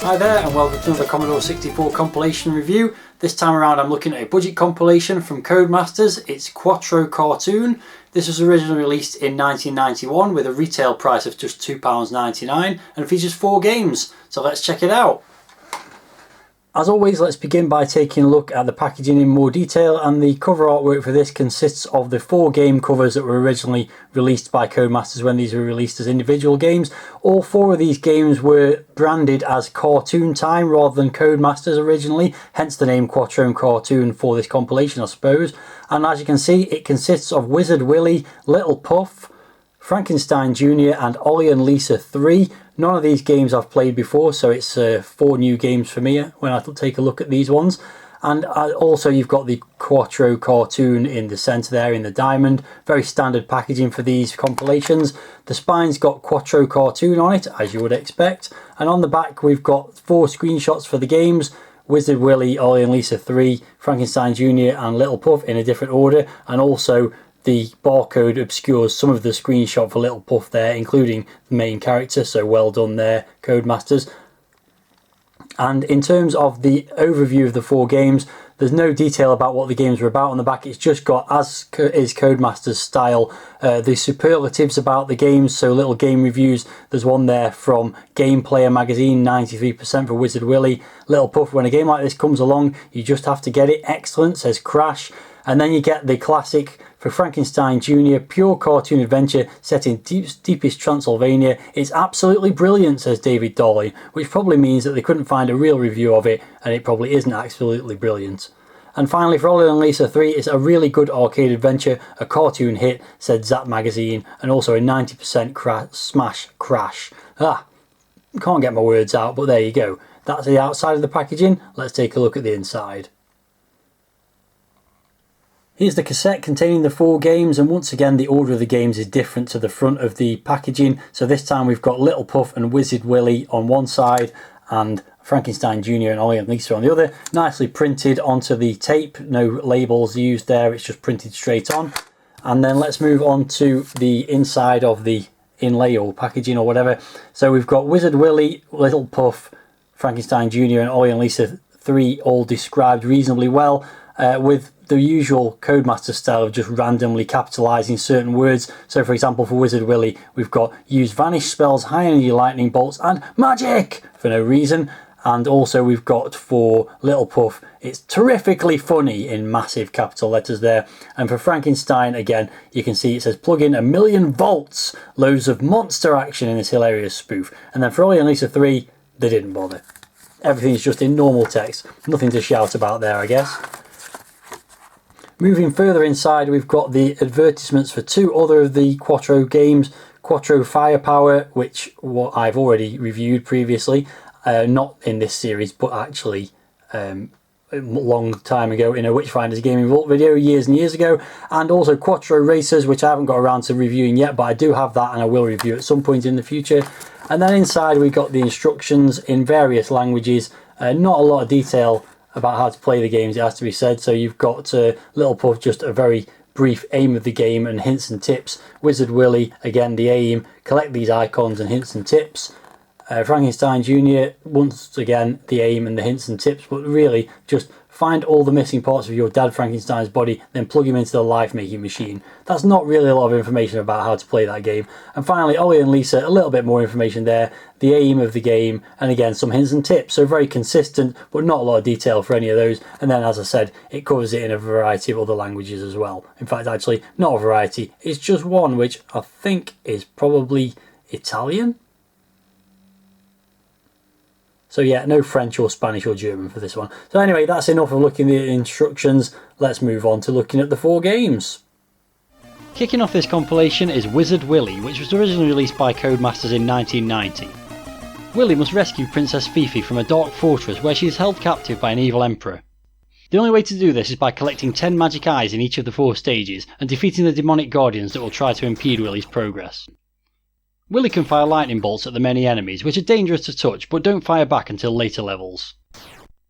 Hi there and welcome to another Commodore 64 compilation review. This time around I'm looking at a budget compilation from Codemasters. It's Quattro Cartoon. This was originally released in 1991 with a retail price of just £2.99 and features 4 games. So let's check it out. As always, let's begin by taking a look at the packaging in more detail, and the cover artwork for this consists of the 4 game covers that were originally released by Codemasters when these were released as individual games. All 4 of these games were branded as Cartoon Time rather than Codemasters originally, hence the name Quattro Cartoon for this compilation, I suppose. And as you can see, it consists of Wizard Willy, Little Puff, Frankenstein Jr and Olli and Lissa 3. None of these games I've played before, so it's 4 new games for me when I take a look at these ones. And also you've got the Quattro Cartoon in the centre there in the diamond. Very standard packaging for these compilations. The spine's got Quattro Cartoon on it, as you would expect. And on the back we've got 4 screenshots for the games. Wizard Willy, Olli and Lissa 3, Frankenstein Jr and Little Puff in a different order. And also the barcode obscures some of the screenshot for Little Puff there, including the main character, so well done there, Codemasters. And in terms of the overview of the 4 games, there's no detail about what the games are about on the back. It's just got, as is Codemasters style, the superlatives about the games, so little game reviews. There's one there from Game Player magazine, 93% for Wizard Willy. Little Puff, when a game like this comes along, you just have to get it. Excellent, says Crash. And then you get the classic for Frankenstein Jr, pure cartoon adventure set in deepest Transylvania. It's absolutely brilliant, says David Dolly, which probably means that they couldn't find a real review of it, and it probably isn't absolutely brilliant. And finally, for Olli and Lissa 3, it's a really good arcade adventure, a cartoon hit, said Zap magazine, and also a 90% smash crash. Can't get my words out, but there you go. That's the outside of the packaging. Let's take a look at the inside. Here's the cassette containing the 4 games, and once again the order of the games is different to the front of the packaging. So this time we've got Little Puff and Wizard Willy on one side and Frankenstein Jr and Olli and Lissa on the other. Nicely printed onto the tape, no labels used there, it's just printed straight on. And then let's move on to the inside of the inlay or packaging or whatever. So we've got Wizard Willy, Little Puff, Frankenstein Jr and Olli and Lissa 3 all described reasonably well, with the usual Codemaster style of just randomly capitalising certain words. So for example, for Wizard Willy, we've got use vanish spells, high energy lightning bolts and magic for no reason. And also we've got for Little Puff, it's terrifically funny in massive capital letters there. And for Frankenstein, again, you can see it says plug in 1,000,000 volts, loads of monster action in this hilarious spoof. And then for Olli and Lissa 3, they didn't bother. Everything's just in normal text, nothing to shout about there, I guess. Moving further inside, we've got the advertisements for 2 other of the Quattro games. Quattro Firepower, which I've already reviewed previously, not in this series, but actually a long time ago in a Witchfinder's Gaming Vault video years and years ago. And also Quattro Racers, which I haven't got around to reviewing yet, but I do have that and I will review at some point in the future. And then inside we've got the instructions in various languages. Not a lot of detail about how to play the games, it has to be said. So you've got Little Puff, just a very brief aim of the game and hints and tips. Wizard Willy, again the aim, collect these icons and hints and tips. Frankenstein Jr, once again the aim and the hints and tips, but really just find all the missing parts of your dad Frankenstein's body, then plug him into the life-making machine. That's not really a lot of information about how to play that game. And finally, Olli and Lissa, a little bit more information there, the aim of the game, and again some hints and tips. So very consistent, but not a lot of detail for any of those. And then, as I said, it covers it in a variety of other languages as well. In fact, actually, not a variety, it's just one, which I think is probably Italian. So yeah, no French or Spanish or German for this one. So anyway, that's enough of looking at the instructions. Let's move on to looking at the 4 games. Kicking off this compilation is Wizard Willy, which was originally released by Codemasters in 1990. Willy must rescue Princess Fifi from a dark fortress where she is held captive by an evil emperor. The only way to do this is by collecting 10 magic eyes in each of the 4 stages and defeating the demonic guardians that will try to impede Willy's progress. Willy can fire lightning bolts at the many enemies, which are dangerous to touch but don't fire back until later levels.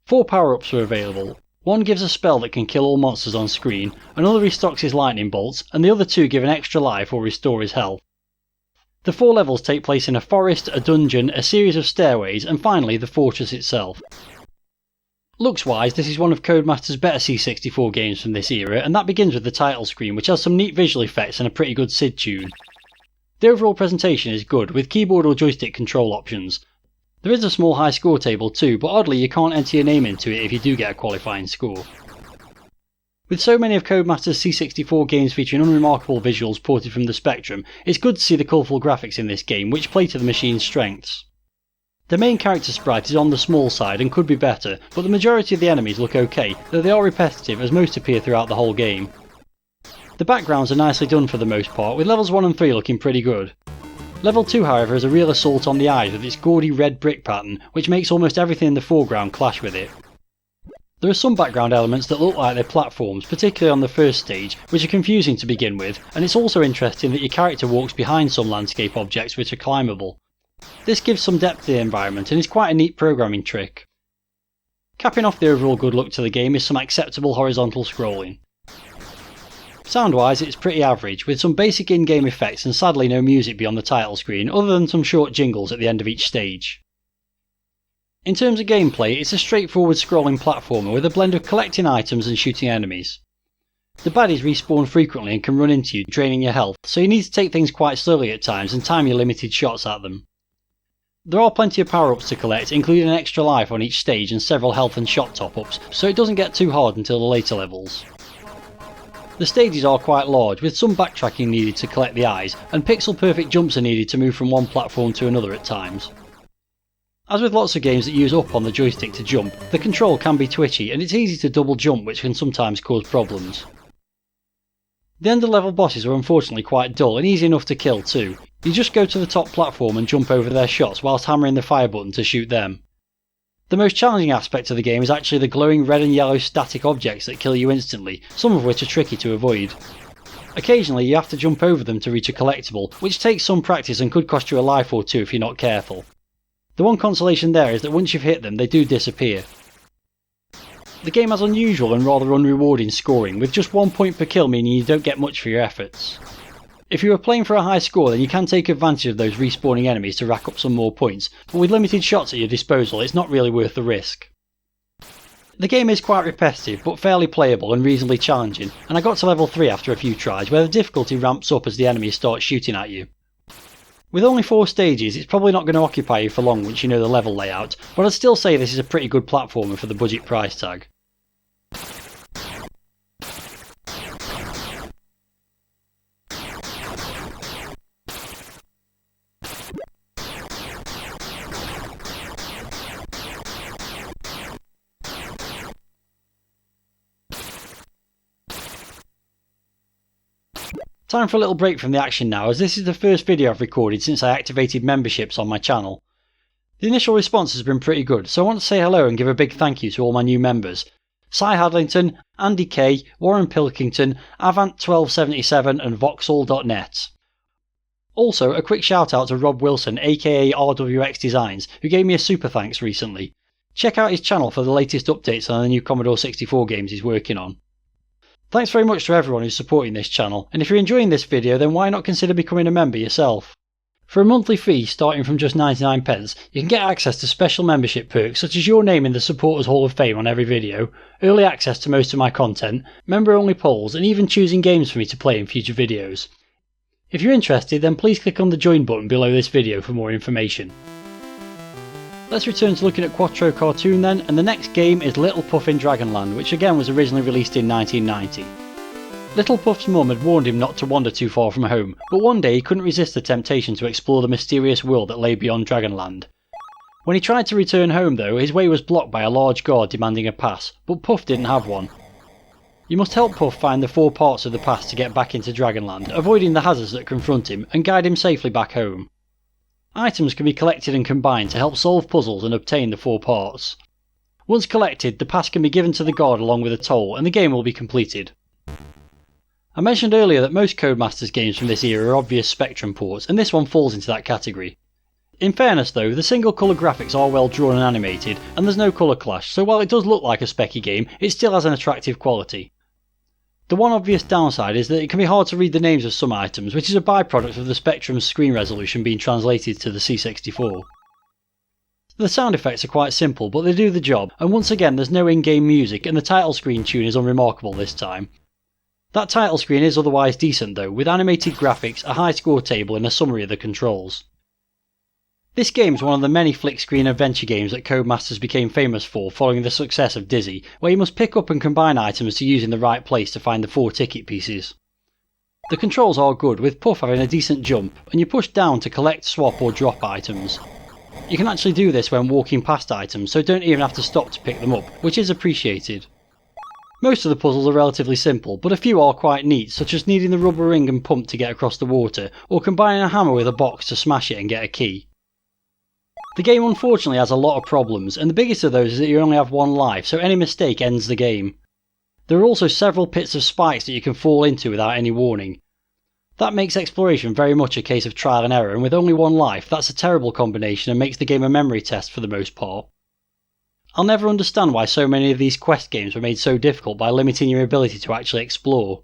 4 power-ups are available. One gives a spell that can kill all monsters on screen, another restocks his lightning bolts, and the other 2 give an extra life or restore his health. The 4 levels take place in a forest, a dungeon, a series of stairways, and finally the fortress itself. Looks wise, this is one of Codemasters' better C64 games from this era, and that begins with the title screen, which has some neat visual effects and a pretty good SID tune. The overall presentation is good, with keyboard or joystick control options. There is a small high score table too, but oddly you can't enter your name into it if you do get a qualifying score. With so many of Codemasters' C64 games featuring unremarkable visuals ported from the Spectrum, it's good to see the colourful graphics in this game, which play to the machine's strengths. The main character sprite is on the small side and could be better, but the majority of the enemies look okay, though they are repetitive as most appear throughout the whole game. The backgrounds are nicely done for the most part, with levels 1 and 3 looking pretty good. Level 2 however is a real assault on the eyes with its gaudy red brick pattern, which makes almost everything in the foreground clash with it. There are some background elements that look like they're platforms, particularly on the first stage, which are confusing to begin with, and it's also interesting that your character walks behind some landscape objects which are climbable. This gives some depth to the environment and is quite a neat programming trick. Capping off the overall good look to the game is some acceptable horizontal scrolling. Sound wise it's pretty average, with some basic in-game effects and sadly no music beyond the title screen, other than some short jingles at the end of each stage. In terms of gameplay, it's a straightforward scrolling platformer with a blend of collecting items and shooting enemies. The baddies respawn frequently and can run into you, draining your health, so you need to take things quite slowly at times and time your limited shots at them. There are plenty of power-ups to collect, including an extra life on each stage and several health and shot top-ups, so it doesn't get too hard until the later levels. The stages are quite large, with some backtracking needed to collect the eyes, and pixel-perfect jumps are needed to move from one platform to another at times. As with lots of games that use up on the joystick to jump, the control can be twitchy and it's easy to double jump, which can sometimes cause problems. The end of level bosses are unfortunately quite dull and easy enough to kill too. You just go to the top platform and jump over their shots whilst hammering the fire button to shoot them. The most challenging aspect of the game is actually the glowing red and yellow static objects that kill you instantly, some of which are tricky to avoid. Occasionally you have to jump over them to reach a collectible, which takes some practice and could cost you a life or two if you're not careful. The one consolation there is that once you've hit them, they do disappear. The game has unusual and rather unrewarding scoring, with just 1 point per kill meaning you don't get much for your efforts. If you are playing for a high score then you can take advantage of those respawning enemies to rack up some more points, but with limited shots at your disposal it's not really worth the risk. The game is quite repetitive but fairly playable and reasonably challenging, and I got to level 3 after a few tries where the difficulty ramps up as the enemies start shooting at you. With only 4 stages, it's probably not going to occupy you for long once you know the level layout, but I'd still say this is a pretty good platformer for the budget price tag. Time for a little break from the action now, as this is the first video I've recorded since I activated memberships on my channel. The initial response has been pretty good, so I want to say hello and give a big thank you to all my new members. Cy Hadlington, Andy K, Warren Pilkington, Avant1277 and Voxel.net. Also, a quick shout out to Rob Wilson aka RWX Designs, who gave me a super thanks recently. Check out his channel for the latest updates on the new Commodore 64 games he's working on. Thanks very much to everyone who's supporting this channel, and if you're enjoying this video then why not consider becoming a member yourself. For a monthly fee starting from just 99p, you can get access to special membership perks such as your name in the Supporters Hall of Fame on every video, early access to most of my content, member-only polls, and even choosing games for me to play in future videos. If you're interested then please click on the join button below this video for more information. Let's return to looking at Quattro Cartoon then, and the next game is Little Puff in Dragonland, which again was originally released in 1990. Little Puff's mum had warned him not to wander too far from home, but one day he couldn't resist the temptation to explore the mysterious world that lay beyond Dragonland. When he tried to return home though, his way was blocked by a large guard demanding a pass, but Puff didn't have one. You must help Puff find the 4 parts of the pass to get back into Dragonland, avoiding the hazards that confront him, and guide him safely back home. Items can be collected and combined to help solve puzzles and obtain the 4 parts. Once collected, the pass can be given to the guard along with a toll, and the game will be completed. I mentioned earlier that most Codemasters games from this era are obvious Spectrum ports, and this one falls into that category. In fairness though, the single colour graphics are well drawn and animated, and there's no colour clash, so while it does look like a specky game, it still has an attractive quality. The one obvious downside is that it can be hard to read the names of some items, which is a byproduct of the Spectrum's screen resolution being translated to the C64. The sound effects are quite simple, but they do the job, and once again there's no in-game music and the title screen tune is unremarkable this time. That title screen is otherwise decent though, with animated graphics, a high score table and a summary of the controls. This game is one of the many flick-screen adventure games that Codemasters became famous for following the success of Dizzy, where you must pick up and combine items to use in the right place to find the 4 ticket pieces. The controls are good, with Puff having a decent jump, and you push down to collect, swap or drop items. You can actually do this when walking past items, so don't even have to stop to pick them up, which is appreciated. Most of the puzzles are relatively simple, but a few are quite neat, such as needing the rubber ring and pump to get across the water, or combining a hammer with a box to smash it and get a key. The game unfortunately has a lot of problems, and the biggest of those is that you only have one life, so any mistake ends the game. There are also several pits of spikes that you can fall into without any warning. That makes exploration very much a case of trial and error, and with only one life, that's a terrible combination and makes the game a memory test for the most part. I'll never understand why so many of these quest games were made so difficult by limiting your ability to actually explore.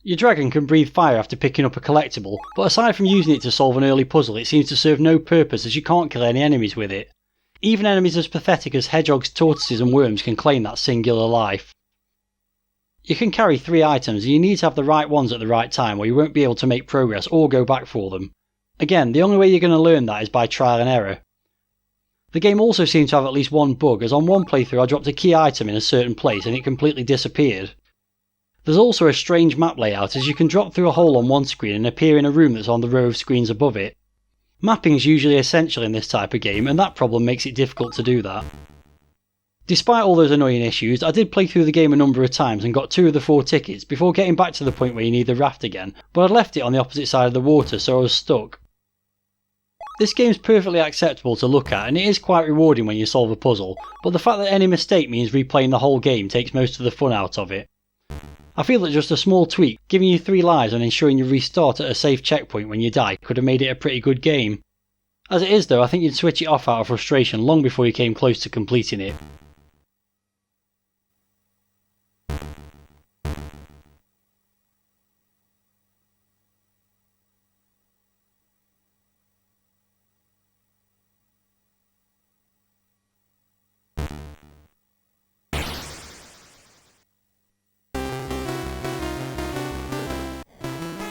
Your dragon can breathe fire after picking up a collectible, but aside from using it to solve an early puzzle, it seems to serve no purpose as you can't kill any enemies with it. Even enemies as pathetic as hedgehogs, tortoises and worms can claim that singular life. You can carry 3 items and you need to have the right ones at the right time or you won't be able to make progress or go back for them. Again, the only way you're going to learn that is by trial and error. The game also seems to have at least one bug, as on one playthrough I dropped a key item in a certain place and it completely disappeared. There's also a strange map layout, as you can drop through a hole on one screen and appear in a room that's on the row of screens above it. Mapping is usually essential in this type of game, and that problem makes it difficult to do that. Despite all those annoying issues, I did play through the game a number of times and got 2 of the 4 tickets before getting back to the point where you need the raft again, but I'd left it on the opposite side of the water so I was stuck. This game's perfectly acceptable to look at and it is quite rewarding when you solve a puzzle, but the fact that any mistake means replaying the whole game takes most of the fun out of it. I feel that just a small tweak, giving you 3 lives and ensuring you restart at a safe checkpoint when you die, could have made it a pretty good game. As it is though, I think you'd switch it off out of frustration long before you came close to completing it.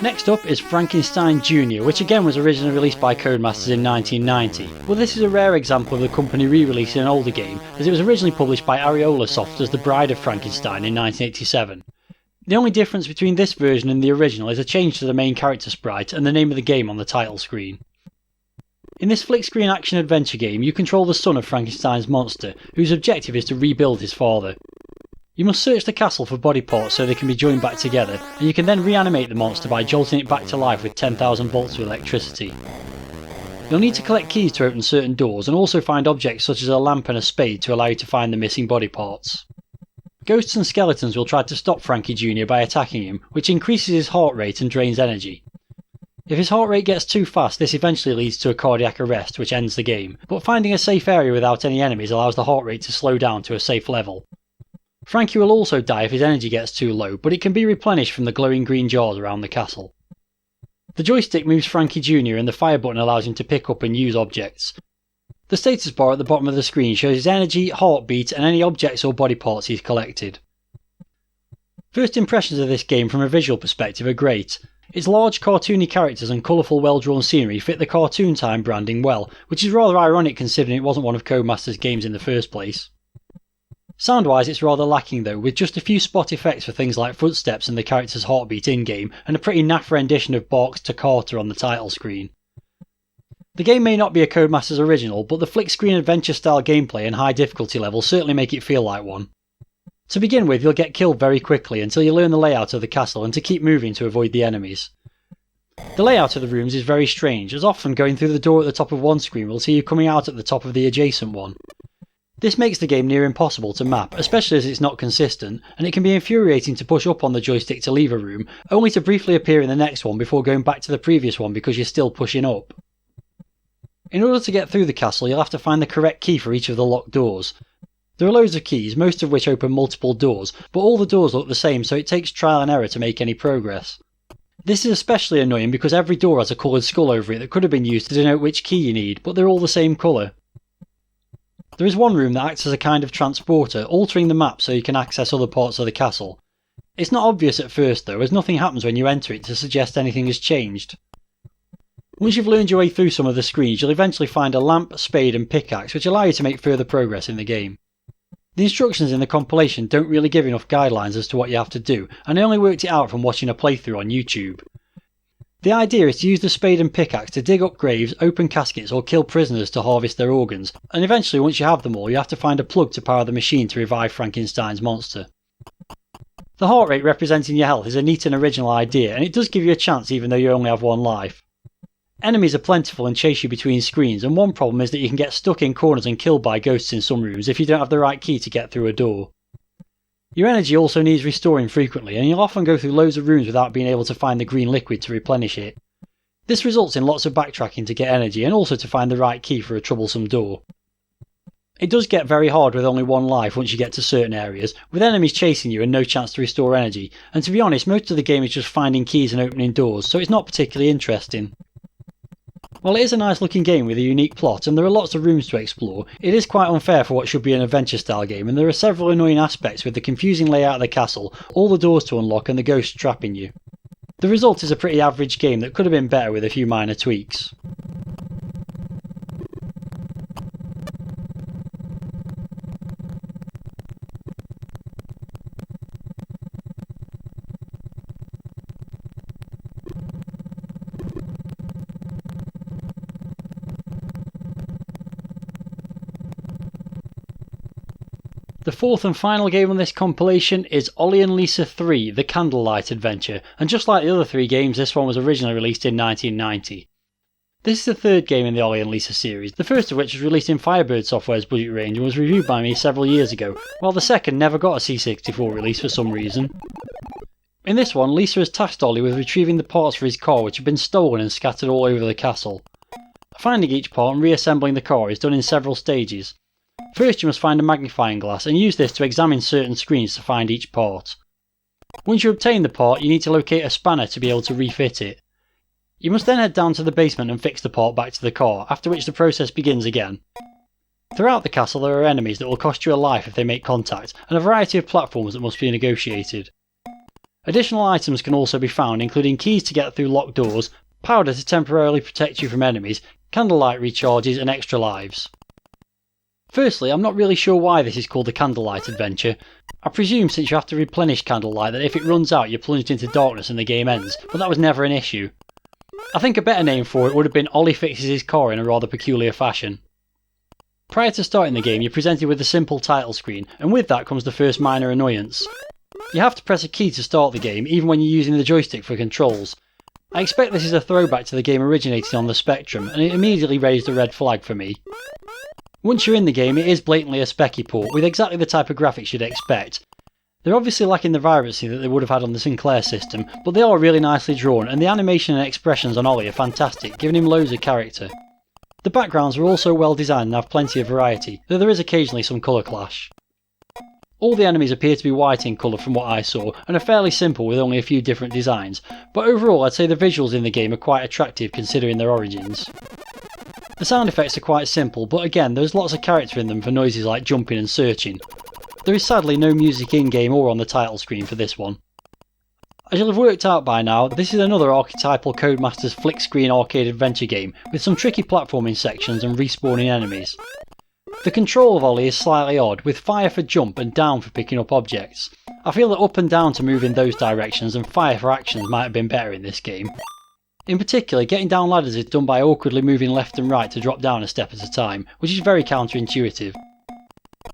Next up is Frankenstein Jr, which again was originally released by Codemasters in 1990. Well, this is a rare example of the company re-releasing an older game, as it was originally published by Areola Soft as The Bride of Frankenstein in 1987. The only difference between this version and the original is a change to the main character sprite and the name of the game on the title screen. In this flick-screen action-adventure game, you control the son of Frankenstein's monster, whose objective is to rebuild his father. You must search the castle for body parts so they can be joined back together, and you can then reanimate the monster by jolting it back to life with 10,000 volts of electricity. You'll need to collect keys to open certain doors and also find objects such as a lamp and a spade to allow you to find the missing body parts. Ghosts and skeletons will try to stop Frankie Jr by attacking him, which increases his heart rate and drains energy. If his heart rate gets too fast, this eventually leads to a cardiac arrest, which ends the game, but finding a safe area without any enemies allows the heart rate to slow down to a safe level. Frankie will also die if his energy gets too low, but it can be replenished from the glowing green jars around the castle. The joystick moves Frankie Jr and the fire button allows him to pick up and use objects. The status bar at the bottom of the screen shows his energy, heartbeat and any objects or body parts he's collected. First impressions of this game from a visual perspective are great. Its large cartoony characters and colourful well-drawn scenery fit the Cartoon Time branding well, which is rather ironic considering it wasn't one of Codemasters' games in the first place. Sound-wise it's rather lacking though, with just a few spot effects for things like footsteps and the character's heartbeat in-game, and a pretty naff rendition of Bark's Toccata on the title screen. The game may not be a Codemasters original, but the flick-screen adventure-style gameplay and high difficulty levels certainly make it feel like one. To begin with, you'll get killed very quickly until you learn the layout of the castle and to keep moving to avoid the enemies. The layout of the rooms is very strange, as often going through the door at the top of one screen will see you coming out at the top of the adjacent one. This makes the game near impossible to map, especially as it's not consistent, and it can be infuriating to push up on the joystick to leave a room, only to briefly appear in the next one before going back to the previous one because you're still pushing up. In order to get through the castle, you'll have to find the correct key for each of the locked doors. There are loads of keys, most of which open multiple doors, but all the doors look the same, so it takes trial and error to make any progress. This is especially annoying because every door has a coloured skull over it that could have been used to denote which key you need, but they're all the same colour. There is one room that acts as a kind of transporter, altering the map so you can access other parts of the castle. It's not obvious at first though, as nothing happens when you enter it to suggest anything has changed. Once you've learned your way through some of the screens, you'll eventually find a lamp, spade and pickaxe, which allow you to make further progress in the game. The instructions in the compilation don't really give enough guidelines as to what you have to do, and I only worked it out from watching a playthrough on YouTube. The idea is to use the spade and pickaxe to dig up graves, open caskets or kill prisoners to harvest their organs, and eventually once you have them all you have to find a plug to power the machine to revive Frankenstein's monster. The heart rate representing your health is a neat and original idea, and it does give you a chance even though you only have one life. Enemies are plentiful and chase you between screens, and one problem is that you can get stuck in corners and killed by ghosts in some rooms if you don't have the right key to get through a door. Your energy also needs restoring frequently, and you'll often go through loads of rooms without being able to find the green liquid to replenish it. This results in lots of backtracking to get energy and also to find the right key for a troublesome door. It does get very hard with only one life once you get to certain areas, with enemies chasing you and no chance to restore energy, and to be honest most of the game is just finding keys and opening doors, so it's not particularly interesting. While it is a nice looking game with a unique plot and there are lots of rooms to explore, it is quite unfair for what should be an adventure style game, and there are several annoying aspects with the confusing layout of the castle, all the doors to unlock and the ghosts trapping you. The result is a pretty average game that could have been better with a few minor tweaks. The fourth and final game on this compilation is Olli and Lissa 3, The Candlelight Adventure, and just like the other three games, this one was originally released in 1990. This is the third game in the Olli and Lissa series, the first of which was released in Firebird Software's budget range and was reviewed by me several years ago, while the second never got a C64 release for some reason. In this one, Lissa has tasked Olli with retrieving the parts for his car which have been stolen and scattered all over the castle. Finding each part and reassembling the car is done in several stages. First you must find a magnifying glass and use this to examine certain screens to find each part. Once you obtain the part you need to locate a spanner to be able to refit it. You must then head down to the basement and fix the part back to the car, after which the process begins again. Throughout the castle there are enemies that will cost you a life if they make contact, and a variety of platforms that must be negotiated. Additional items can also be found, including keys to get through locked doors, powder to temporarily protect you from enemies, candlelight recharges and extra lives. Firstly, I'm not really sure why this is called the Candlelight Adventure. I presume since you have to replenish candlelight that if it runs out you're plunged into darkness and the game ends, but that was never an issue. I think a better name for it would have been Olli fixes his car in a rather peculiar fashion. Prior to starting the game you're presented with a simple title screen, and with that comes the first minor annoyance. You have to press a key to start the game even when you're using the joystick for controls. I expect this is a throwback to the game originating on the Spectrum, and it immediately raised a red flag for me. Once you're in the game, it is blatantly a specky port, with exactly the type of graphics you'd expect. They're obviously lacking the vibrancy that they would have had on the Sinclair system, but they are really nicely drawn, and the animation and expressions on Olli are fantastic, giving him loads of character. The backgrounds are also well designed and have plenty of variety, though there is occasionally some colour clash. All the enemies appear to be white in colour from what I saw, and are fairly simple with only a few different designs, but overall I'd say the visuals in the game are quite attractive considering their origins. The sound effects are quite simple, but again there's lots of character in them for noises like jumping and searching. There is sadly no music in-game or on the title screen for this one. As you'll have worked out by now, this is another archetypal Codemasters flick screen arcade adventure game, with some tricky platforming sections and respawning enemies. The control of Olli is slightly odd, with fire for jump and down for picking up objects. I feel that up and down to move in those directions and fire for actions might have been better in this game. In particular, getting down ladders is done by awkwardly moving left and right to drop down a step at a time, which is very counterintuitive.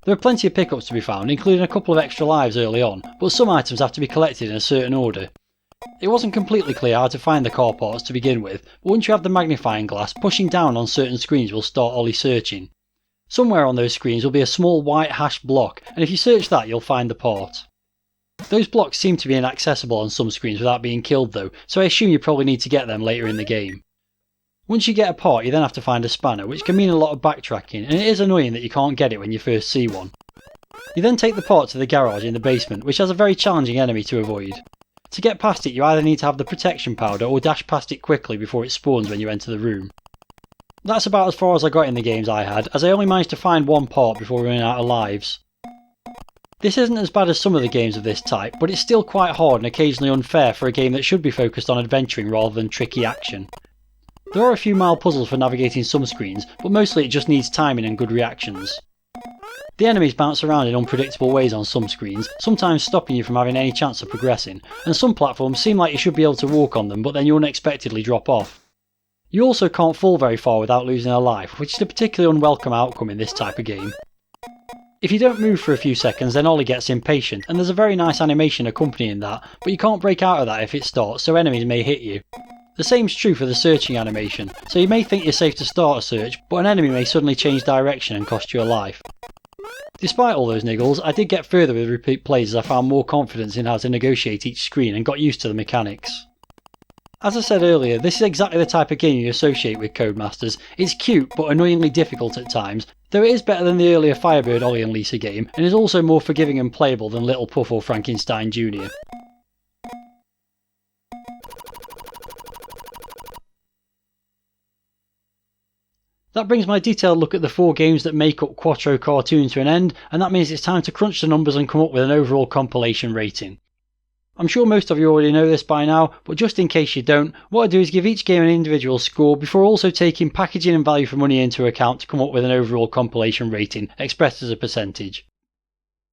There are plenty of pickups to be found, including a couple of extra lives early on, but some items have to be collected in a certain order. It wasn't completely clear how to find the car parts to begin with, but once you have the magnifying glass, pushing down on certain screens will start Olli searching. Somewhere on those screens will be a small white hashed block, and if you search that you'll find the part. Those blocks seem to be inaccessible on some screens without being killed though, so I assume you probably need to get them later in the game. Once you get a part you then have to find a spanner, which can mean a lot of backtracking, and it is annoying that you can't get it when you first see one. You then take the pot to the garage in the basement, which has a very challenging enemy to avoid. To get past it, you either need to have the protection powder or dash past it quickly before it spawns when you enter the room. That's about as far as I got in the games I had, as I only managed to find one part before running out of lives. This isn't as bad as some of the games of this type, but it's still quite hard and occasionally unfair for a game that should be focused on adventuring rather than tricky action. There are a few mild puzzles for navigating some screens, but mostly it just needs timing and good reactions. The enemies bounce around in unpredictable ways on some screens, sometimes stopping you from having any chance of progressing, and some platforms seem like you should be able to walk on them, but then you unexpectedly drop off. You also can't fall very far without losing a life, which is a particularly unwelcome outcome in this type of game. If you don't move for a few seconds, then Ollie gets impatient, and there's a very nice animation accompanying that, but you can't break out of that if it starts, so enemies may hit you. The same's true for the searching animation, so you may think you're safe to start a search, but an enemy may suddenly change direction and cost you a life. Despite all those niggles, I did get further with repeat plays as I found more confidence in how to negotiate each screen and got used to the mechanics. As I said earlier, this is exactly the type of game you associate with Codemasters. It's cute but annoyingly difficult at times, though it is better than the earlier Firebird Olli and Lissa game, and is also more forgiving and playable than Little Puff or Frankenstein Jr. That brings my detailed look at the 4 games that make up Quattro Cartoon to an end, and that means it's time to crunch the numbers and come up with an overall compilation rating. I'm sure most of you already know this by now, but just in case you don't, what I do is give each game an individual score before also taking packaging and value for money into account to come up with an overall compilation rating, expressed as a percentage.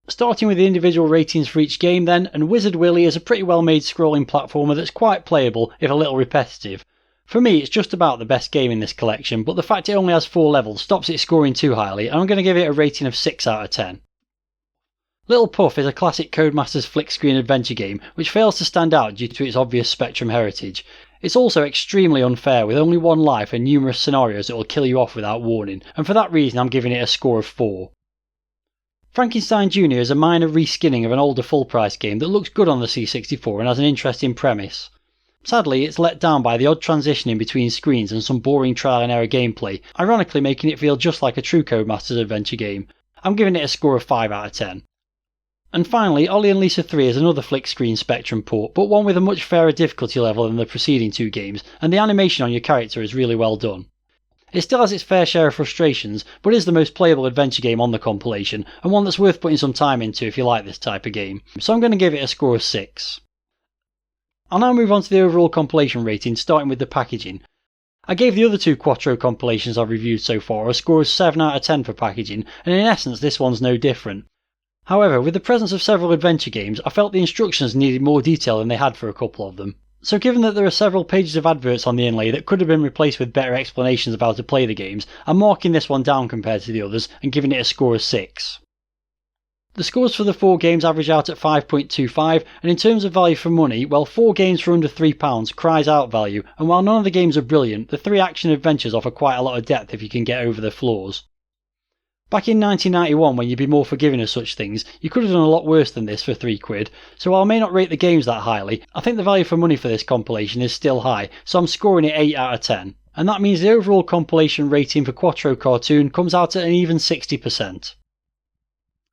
Starting with the individual ratings for each game then, and Wizard Willy is a pretty well made scrolling platformer that's quite playable, if a little repetitive. For me, it's just about the best game in this collection, but the fact it only has 4 levels stops it scoring too highly, and I'm going to give it a rating of 6 out of 10. Little Puff is a classic Codemasters flick screen adventure game, which fails to stand out due to its obvious Spectrum heritage. It's also extremely unfair, with only 1 life and numerous scenarios that will kill you off without warning, and for that reason I'm giving it a score of 4. Frankenstein Jr is a minor reskinning of an older full-price game that looks good on the C64 and has an interesting premise. Sadly, it's let down by the odd transitioning between screens and some boring trial and error gameplay, ironically making it feel just like a true Codemasters adventure game. I'm giving it a score of 5 out of 10. And finally, Olli and Lissa 3 is another flick screen Spectrum port, but one with a much fairer difficulty level than the preceding 2 games, and the animation on your character is really well done. It still has its fair share of frustrations, but is the most playable adventure game on the compilation, and one that's worth putting some time into if you like this type of game. So I'm going to give it a score of 6. I'll now move on to the overall compilation rating, starting with the packaging. I gave the other 2 Quattro compilations I've reviewed so far a score of 7 out of 10 for packaging, and in essence this one's no different. However, with the presence of several adventure games, I felt the instructions needed more detail than they had for a couple of them. So given that there are several pages of adverts on the inlay that could have been replaced with better explanations of how to play the games, I'm marking this one down compared to the others and giving it a score of 6. The scores for the 4 games average out at 5.25, and in terms of value for money, well, 4 games for under £3 cries out value, and while none of the games are brilliant, the 3 action adventures offer quite a lot of depth if you can get over the flaws. Back in 1991, when you'd be more forgiving of such things, you could have done a lot worse than this for £3, so while I may not rate the games that highly, I think the value for money for this compilation is still high, so I'm scoring it 8 out of 10. And that means the overall compilation rating for Quattro Cartoon comes out at an even 60%.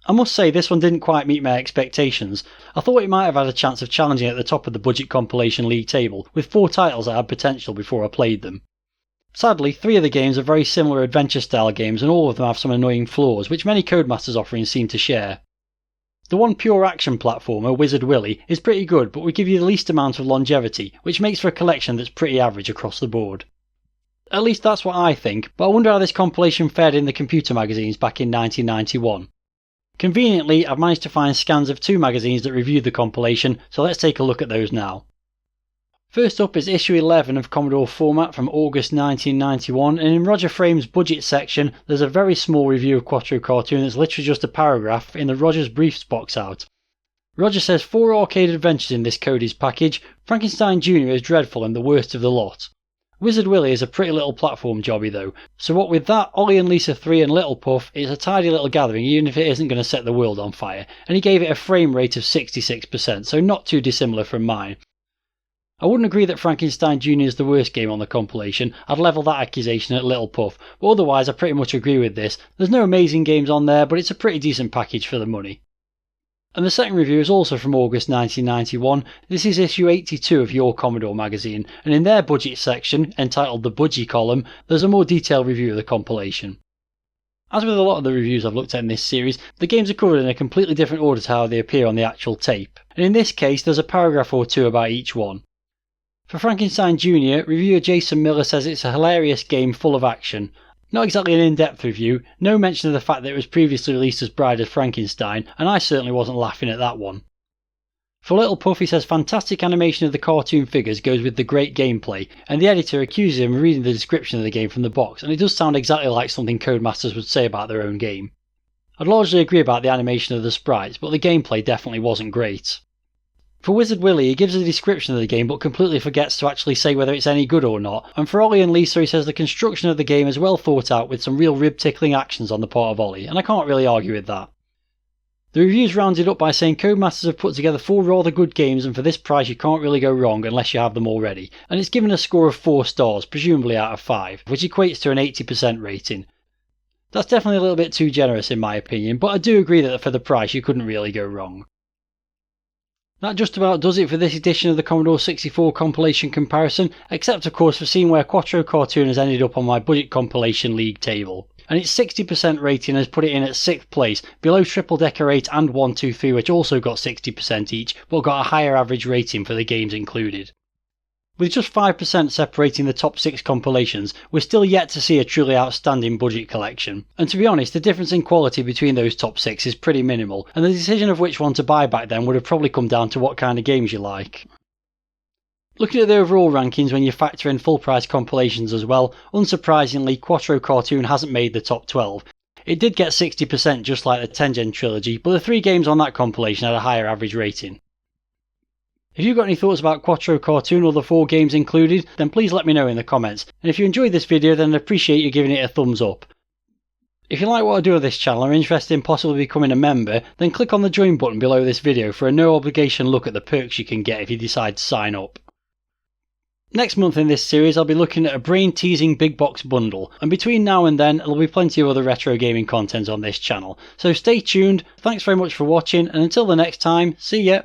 I must say this one didn't quite meet my expectations. I thought it might have had a chance of challenging at the top of the budget compilation league table, with 4 titles that had potential before I played them. Sadly, 3 of the games are very similar adventure style games and all of them have some annoying flaws, which many Codemasters offerings seem to share. The one pure action platformer, Wizard Willy, is pretty good but would give you the least amount of longevity, which makes for a collection that's pretty average across the board. At least that's what I think, but I wonder how this compilation fared in the computer magazines back in 1991. Conveniently, I've managed to find scans of 2 magazines that reviewed the compilation, so let's take a look at those now. First up is issue 11 of Commodore Format from August 1991, and in Roger Frame's budget section there's a very small review of Quattro Cartoon that's literally just a paragraph in the Roger's Briefs box out. Roger says 4 arcade adventures in this Cody's package. Frankenstein Jr is dreadful and the worst of the lot. Wizard Willy is a pretty little platform jobby though, so what with that, Olli and Lissa 3 and Little Puff, it's a tidy little gathering even if it isn't going to set the world on fire, and he gave it a frame rate of 66%, so not too dissimilar from mine. I wouldn't agree that Frankenstein Jr is the worst game on the compilation. I'd level that accusation at Little Puff, but otherwise I pretty much agree with this. There's no amazing games on there, but it's a pretty decent package for the money. And the second review is also from August 1991. This is issue 82 of Your Commodore magazine, and in their budget section, entitled the Budgie column, there's a more detailed review of the compilation. As with a lot of the reviews I've looked at in this series, the games are covered in a completely different order to how they appear on the actual tape, and in this case there's a paragraph or two about each one. For Frankenstein Jr, reviewer Jason Miller says it's a hilarious game full of action. Not exactly an in-depth review, no mention of the fact that it was previously released as Bride of Frankenstein, and I certainly wasn't laughing at that one. For Little Puff, he says fantastic animation of the cartoon figures goes with the great gameplay, and the editor accuses him of reading the description of the game from the box, and it does sound exactly like something Codemasters would say about their own game. I'd largely agree about the animation of the sprites, but the gameplay definitely wasn't great. For Wizard Willy, he gives a description of the game but completely forgets to actually say whether it's any good or not, and for Olli and Lissa he says the construction of the game is well thought out with some real rib-tickling actions on the part of Olli, and I can't really argue with that. The review's rounded up by saying Codemasters have put together 4 rather good games, and for this price you can't really go wrong unless you have them already, and it's given a score of 4 stars, presumably out of 5, which equates to an 80% rating. That's definitely a little bit too generous in my opinion, but I do agree that for the price you couldn't really go wrong. That just about does it for this edition of the Commodore 64 Compilation Comparison, except of course for seeing where Quattro Cartoon has ended up on my Budget Compilation League table. And its 60% rating has put it in at 6th place, below Triple Decker 8 and 123 which also got 60% each, but got a higher average rating for the games included. With just 5% separating the top 6 compilations, we're still yet to see a truly outstanding budget collection. And to be honest, the difference in quality between those top 6 is pretty minimal, and the decision of which one to buy back then would have probably come down to what kind of games you like. Looking at the overall rankings when you factor in full price compilations as well, unsurprisingly Quattro Cartoon hasn't made the top 12. It did get 60% just like the Tengen trilogy, but the 3 games on that compilation had a higher average rating. If you've got any thoughts about Quattro Cartoon or the 4 games included, then please let me know in the comments, and if you enjoyed this video then I'd appreciate you giving it a thumbs up. If you like what I do on this channel or are interested in possibly becoming a member, then click on the join button below this video for a no obligation look at the perks you can get if you decide to sign up. Next month in this series I'll be looking at a brain-teasing big box bundle, and between now and then there'll be plenty of other retro gaming content on this channel, so stay tuned, thanks very much for watching, and until the next time, see ya!